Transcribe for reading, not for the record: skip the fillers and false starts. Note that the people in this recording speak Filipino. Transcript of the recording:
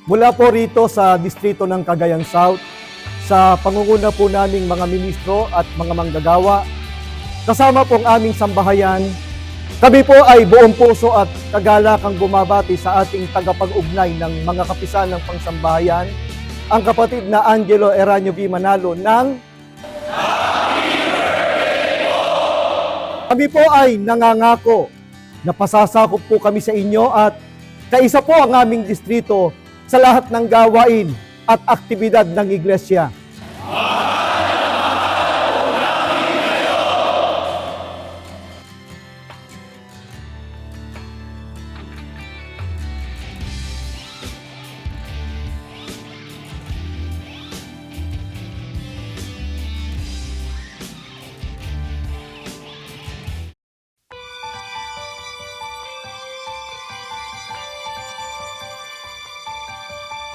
Mula po rito sa distrito ng Cagayan South, sa pangunguna po naming mga ministro at mga manggagawa, kasama pong aming sambahayan, kami po ay buong puso at kagalakang bumabati sa ating tagapag-ugnay ng mga kapisan ng pangsambahayan, ang kapatid na Angelo Eranio V. Manalo ng Kami po ay nangangako na pasasakop po kami sa inyo at kaisa po ang aming distrito sa lahat ng gawain at aktibidad ng iglesia.